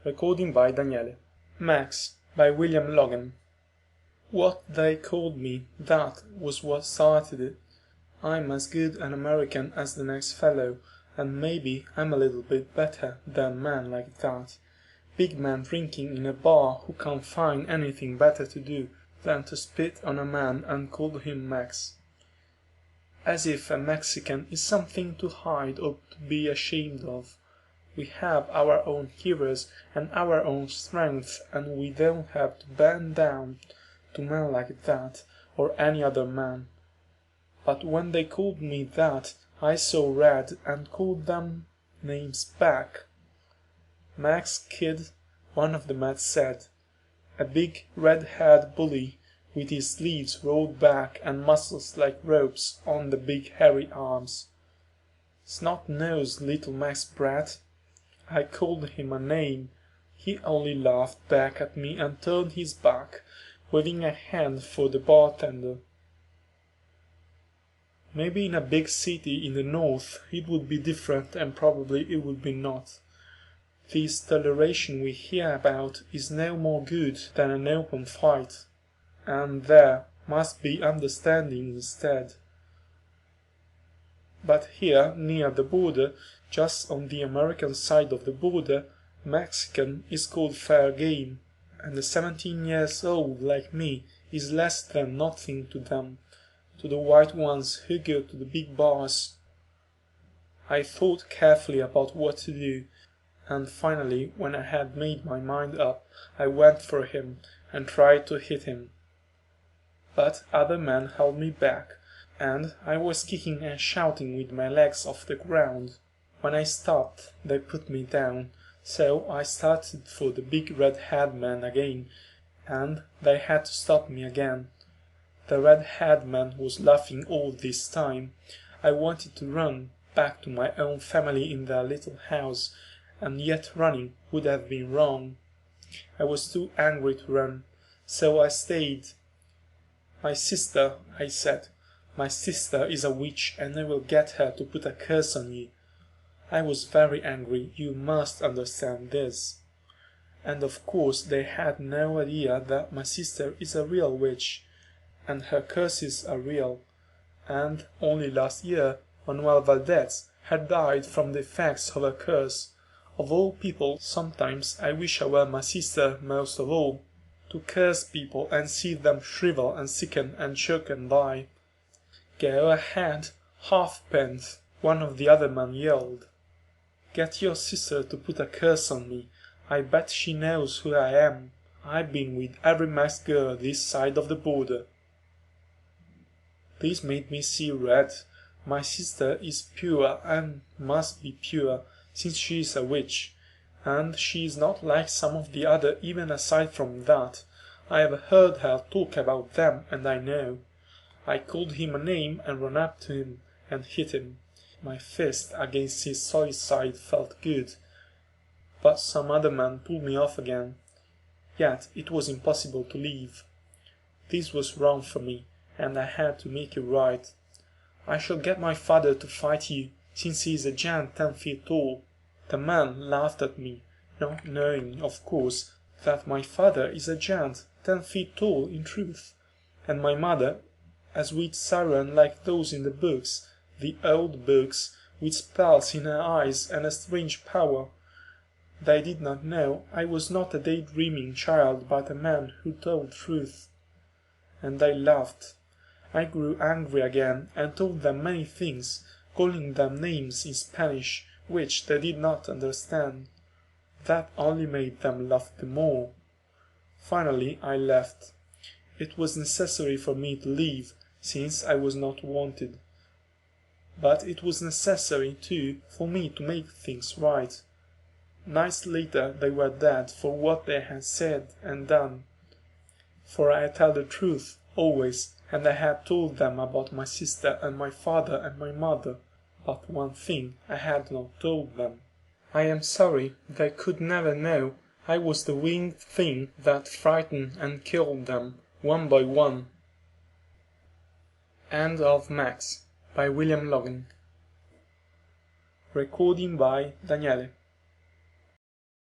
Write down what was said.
Recording by Daniele. Max by William Logan. What they called me, that was what started it. I'm as good an American as the next fellow, and maybe I'm a little bit better than men like that. Big men drinking in a bar who can't find anything better to do than to spit on a man and call him Max. As if a Mexican is something to hide or to be ashamed of. We have our own heroes and our own strength, and we don't have to bend down to men like that, or any other man. But when they called me that, I saw red and called them names back. Max Kid, one of the men said, a big red-haired bully with his sleeves rolled back and muscles like ropes on the big hairy arms. Snot-nosed little Max Brat. I called him a name. He only laughed back at me and turned his back, waving a hand for the bartender. Maybe in a big city in the north it would be different, and probably it would be not. This toleration we hear about is no more good than an open fight, and there must be understanding instead. But here, near the border, just on the American side of the border, Mexican is called fair game, and a 17 years old like me is less than nothing to them, to the white ones who go to the big bars. I thought carefully about what to do, and finally, when I had made my mind up, I went for him and tried to hit him. But other men held me back, and I was kicking and shouting with my legs off the ground. When I stopped, they put me down, so I started for the big red-haired man again, and they had to stop me again. The red-haired man was laughing all this time. I wanted to run back to my own family in their little house, and yet running would have been wrong. I was too angry to run, so I stayed. My sister, I said. My sister is a witch, and I will get her to put a curse on you. I was very angry, you must understand this. And of course they had no idea that my sister is a real witch, and her curses are real. And only last year, Manuel Valdez had died from the effects of a curse. Of all people, sometimes I wish I were my sister most of all, to curse people and see them shrivel and sicken and choke and die. Go ahead, halfpence, one of the other men yelled. Get your sister to put a curse on me. I bet she knows who I am. I've been with every masked girl this side of the border. This made me see red. My sister is pure and must be pure, since she is a witch, and she is not like some of the other even aside from that. I have heard her talk about them, and I know. I called him a name and ran up to him and hit him. My fist against his solid side felt good, but some other man pulled me off again. Yet it was impossible to leave. This was wrong for me, and I had to make it right. I shall get my father to fight you, since he is a giant 10 feet tall. The man laughed at me, not knowing, of course, that my father is a giant 10 feet tall in truth, and my mother a sweet siren like those in the books, the old books, with spells in her eyes and a strange power. They did not know I was not a daydreaming child, but a man who told truth. And they laughed. I grew angry again and told them many things, calling them names in Spanish, which they did not understand. That only made them laugh the more. Finally I left. It was necessary for me to leave, since I was not wanted. But it was necessary, too, for me to make things right. Nights later they were dead for what they had said and done. For I tell the truth, always, and I had told them about my sister and my father and my mother, but one thing I had not told them. I am sorry they could never know I was the winged thing that frightened and killed them, one by one. End of Max by William Logan. Recording by Daniele.